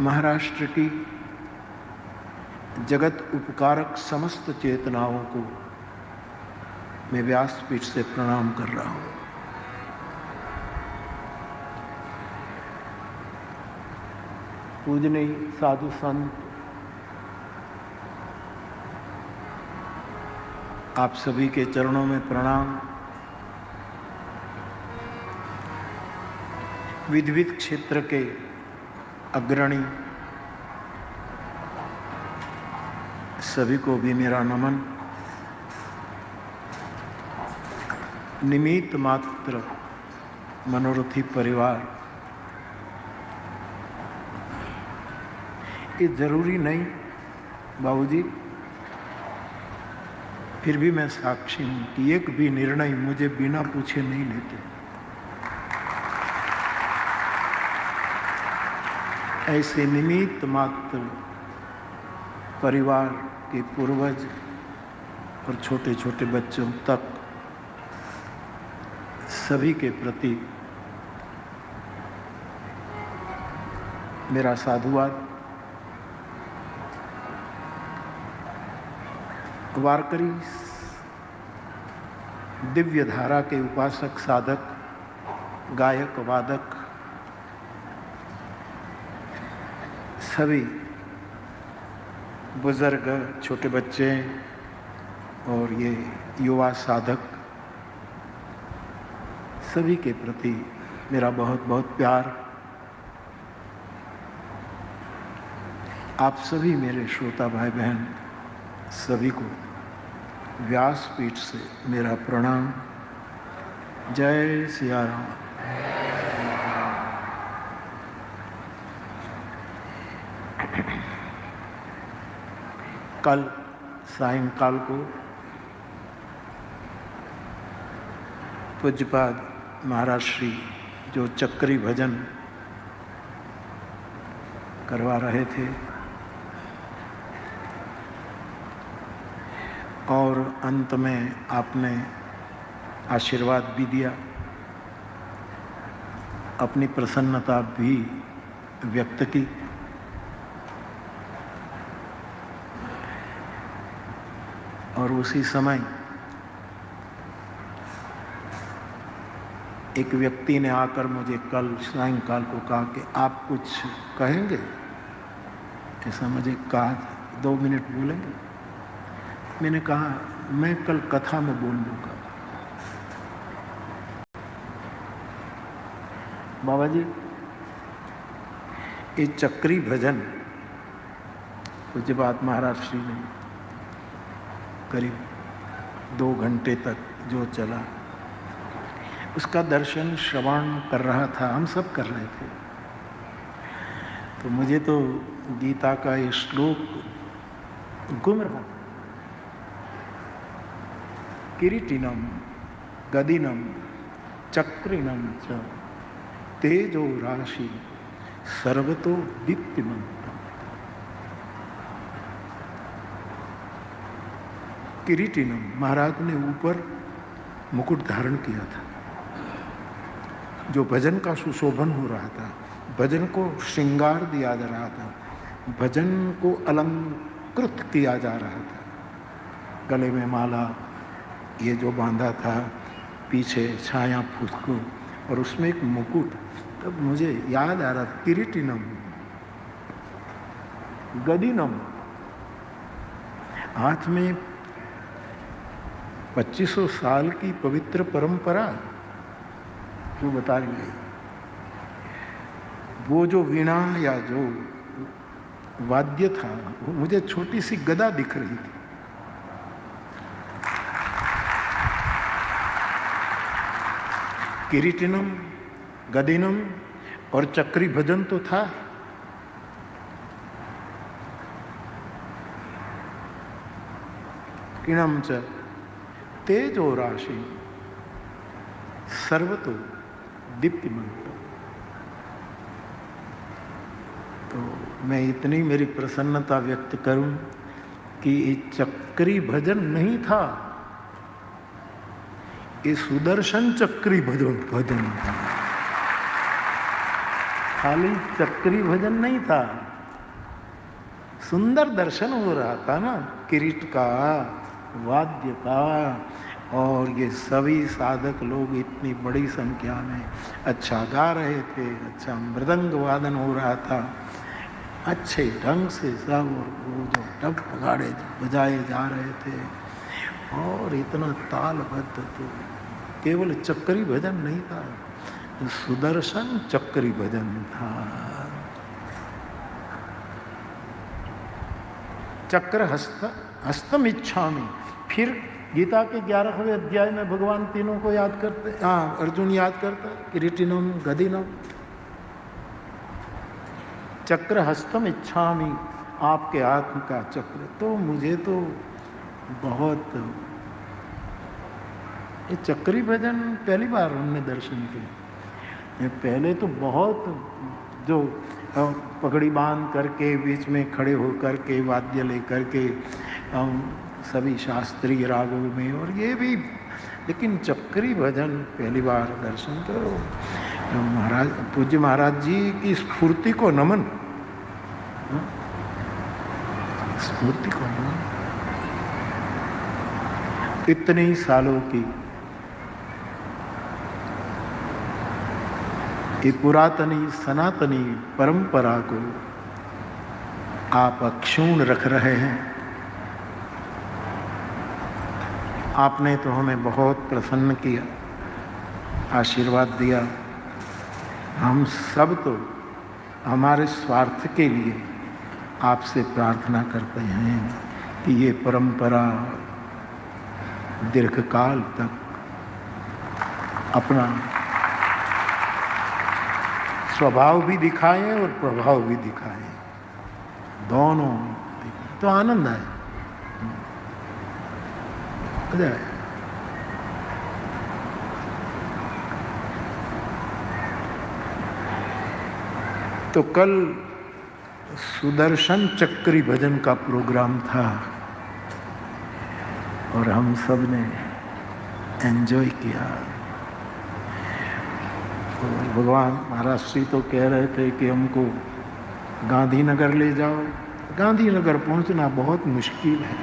महाराष्ट्र की जगत उपकारक समस्त चेतनाओं को मैं व्यासपीठ से प्रणाम कर रहा हूँ। पूजनीय साधु संत, आप सभी के चरणों में प्रणाम। विविध क्षेत्र के अग्रणी सभी को भी मेरा नमन। निमित्त मात्र मनोरथी परिवार, ये जरूरी नहीं बाबूजी, फिर भी मैं साक्षी हूं कि एक भी निर्णय मुझे बिना पूछे नहीं लेते। ऐसे निमित्त मात्र परिवार के पूर्वज और छोटे छोटे बच्चों तक सभी के प्रति मेरा साधुवाद। वारकरी दिव्य धारा के उपासक साधक, गायक वादक, सभी बुजुर्ग, छोटे बच्चे और ये युवा साधक, सभी के प्रति मेरा बहुत बहुत प्यार। आप सभी मेरे श्रोता भाई बहन सभी को व्यासपीठ से मेरा प्रणाम। जय सिया राम। कल सायंकाल को पूज्यपाद महाराज श्री जो चक्री भजन करवा रहे थे और अंत में आपने आशीर्वाद भी दिया, अपनी प्रसन्नता भी व्यक्त की। और उसी समय एक व्यक्ति ने आकर मुझे कल सायंकाल को कहा कि आप कुछ कहेंगे। ऐसा मुझे कहा, 2 मिनट बोलेंगे? मैंने कहा मैं कल कथा में बोल दूंगा। बाबा जी, ये चक्री भजन पूज्यपाद महाराज श्री ने करीब 2 घंटे तक जो चला, उसका दर्शन श्रवण कर रहा था, हम सब कर रहे थे। तो मुझे तो गीता का ये श्लोक गुम रहा। किरीटिनम गदिनम चक्रिनम च तेजो राशि सर्वतो दीप्तिमंतम। किरीटिनम, महाराज ने ऊपर मुकुट धारण किया था। जो भजन का सुशोभन हो रहा था, भजन को श्रृंगार दिया जा रहा था, भजन को अलंकृत किया जा रहा था। गले में माला ये जो बांधा था, पीछे छाया फुसको और उसमें एक मुकुट। तब मुझे याद आ रहा, किरीटिनम गदिनम, हाथ में 2500 साल की पवित्र परंपरा जो बता रही है। वो जो वीणा या जो वाद्य था, वो मुझे छोटी सी गदा दिख रही थी। किरीटिनम गदिनम और चक्री भजन तो था। किणम च तेजो राशि सर्वतो दीप्तिमंत। तो मैं इतनी मेरी प्रसन्नता व्यक्त करूं कि ये चक्री भजन नहीं था, ये सुदर्शन चक्री भजन था। खाली चक्री भजन नहीं था, सुंदर दर्शन हो रहा था ना, किरीट का, वाद्य का, और ये सभी साधक लोग इतनी बड़ी संख्या में अच्छा गा रहे थे, अच्छा मृदंग वादन हो रहा था अच्छे ढंग से सब, और वो जो डब नगाड़े बजाए जा रहे थे और इतना तालबद्ध, तो केवल चक्री भजन नहीं था, सुदर्शन चक्री भजन था। चक्र हस्तम इच्छामि। फिर गीता के 11वें अध्याय में भगवान तीनों को याद करते, अर्जुन याद करता, किरीटिनम गदिनम चक्र हस्तम इच्छामि, आपके हाथ का चक्र। तो मुझे तो बहुत, ये चक्री भजन पहली बार हमने दर्शन किए। पहले तो बहुत जो पगड़ी बांध करके बीच में खड़े होकर के वाद्य लेकर के सभी शास्त्रीय रागों में, और ये भी, लेकिन चक्री भजन पहली बार दर्शन करो। महाराज, पूज्य महाराज जी की स्फूर्ति को नमन, स्फूर्ति को नमन। इतने सालों की ये पुरातनी सनातनी परंपरा को आप अक्षुण्ण रख रहे हैं। आपने तो हमें बहुत प्रसन्न किया, आशीर्वाद दिया। हम सब तो हमारे स्वार्थ के लिए आपसे प्रार्थना करते हैं कि ये परंपरा दीर्घकाल तक अपना स्वभाव भी दिखाए और प्रभाव भी दिखाए, दोनों। तो आनंद है, मजा है। तो कल सुदर्शन चक्री भजन का प्रोग्राम था और हम सब ने एंजॉय किया। तो भगवान महाराज श्री तो कह रहे थे कि हमको गांधीनगर ले जाओ। गांधीनगर पहुंचना बहुत मुश्किल है,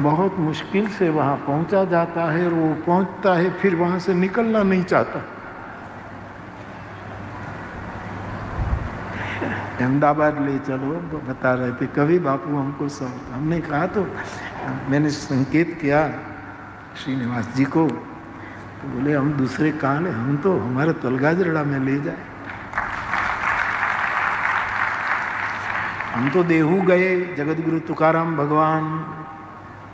बहुत मुश्किल से वहाँ पहुंचा जाता है, और वो पहुंचता है फिर वहाँ से निकलना नहीं चाहता। अहमदाबाद ले चलो, बता रहे थे कभी बापू हमको सब। हमने कहा, तो मैंने संकेत किया श्रीनिवास जी को, तो बोले हम दूसरे कहाँ ले, हम तो हमारे तलगाजरड़ा में ले जाए। हम तो देहू गए जगत गुरु तुकाराम भगवान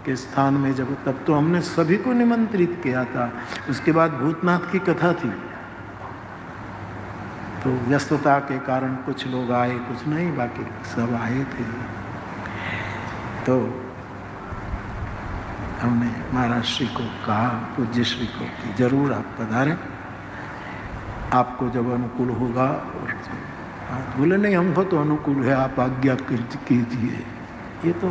के स्थान में, जब तब तो हमने सभी को निमंत्रित किया था। उसके बाद भूतनाथ की कथा थी, तो व्यस्तता के कारण कुछ लोग आए, कुछ नहीं, बाकी सब आए थे। तो हमने महाराज श्री को कहा, पूज्य श्री को, कि जरूर आप पधारें, आपको जब अनुकूल होगा। और बोले नहीं, हमको तो अनुकूल है, आप आज्ञा कीजिए। ये तो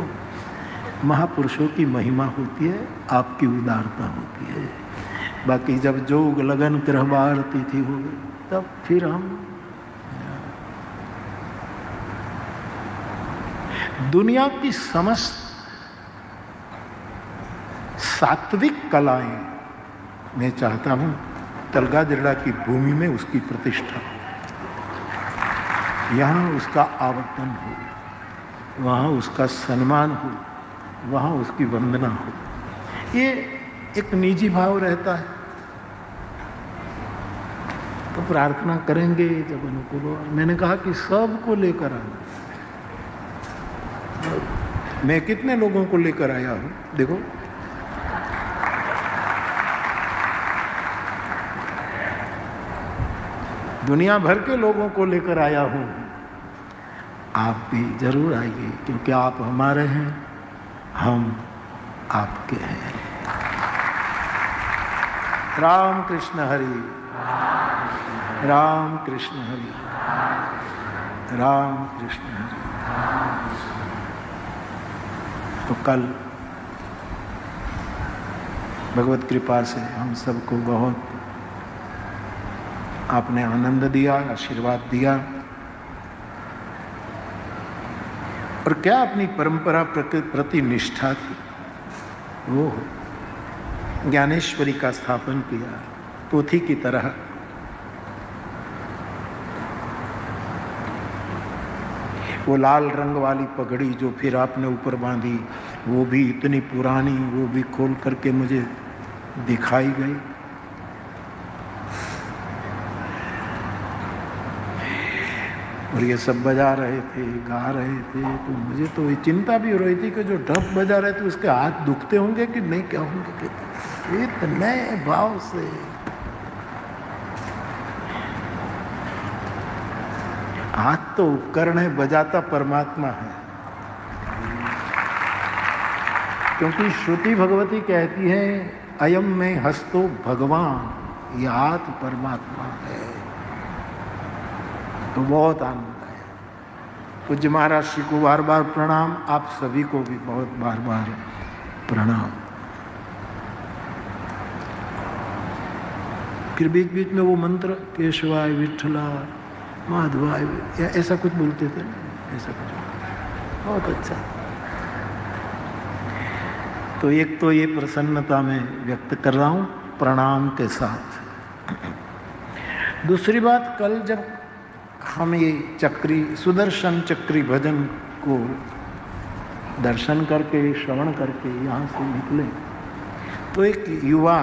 महापुरुषों की महिमा होती है, आपकी उदारता होती है। बाकी जब जोग लगन कृहबार तिथि हो गई, तब फिर हम दुनिया की समस्त सात्विक कलाएं मैं चाहता हूं तलगाजरड़ा की भूमि में उसकी प्रतिष्ठा, यहाँ उसका आवर्तन हो, वहाँ उसका सम्मान हो, वहाँ उसकी वंदना हो। ये एक निजी भाव रहता है। तो प्रार्थना करेंगे जब अनुकूल हो। मैंने कहा कि सबको लेकर आना। मैं कितने लोगों को लेकर आया हूँ, देखो, दुनिया भर के लोगों को लेकर आया हूँ। आप भी जरूर आइए, क्योंकि आप हमारे हैं, हम आपके हैं। राम कृष्ण हरि, राम कृष्ण हरि, राम कृष्ण हरि। तो कल भगवत कृपा से हम सबको बहुत आपने आनंद दिया, आशीर्वाद दिया, और क्या अपनी परंपरा प्रति निष्ठा थी, वो ज्ञानेश्वरी का स्थापन किया पोथी की तरह। वो लाल रंग वाली पगड़ी जो फिर आपने ऊपर बांधी, वो भी इतनी पुरानी, वो भी खोल करके मुझे दिखाई गई। और ये सब बजा रहे थे, गा रहे थे, तो मुझे तो ये चिंता भी हो रही थी कि जो ढप बजा रहे थे उसके हाथ दुखते होंगे कि नहीं, क्या होंगे। इतने भाव से हाथ तो उपकरण है, बजाता परमात्मा है। क्योंकि श्रुति भगवती कहती है अयम में हस्तो भगवान, ये हाथ परमात्मा है। तो बहुत आनंद है। पूज्य महाराज श्री को बार बार प्रणाम, आप सभी को भी बहुत बार बार प्रणाम। फिर बीच बीच में वो मंत्र केशवाय विठला माधवाय, या ऐसा कुछ बोलते थे, ऐसा कुछ बहुत अच्छा। तो एक तो ये प्रसन्नता में व्यक्त कर रहा हूँ प्रणाम के साथ। दूसरी बात, कल जब हम ये चक्री सुदर्शन चक्री भजन को दर्शन करके श्रवण करके यहाँ से निकले, तो एक युवा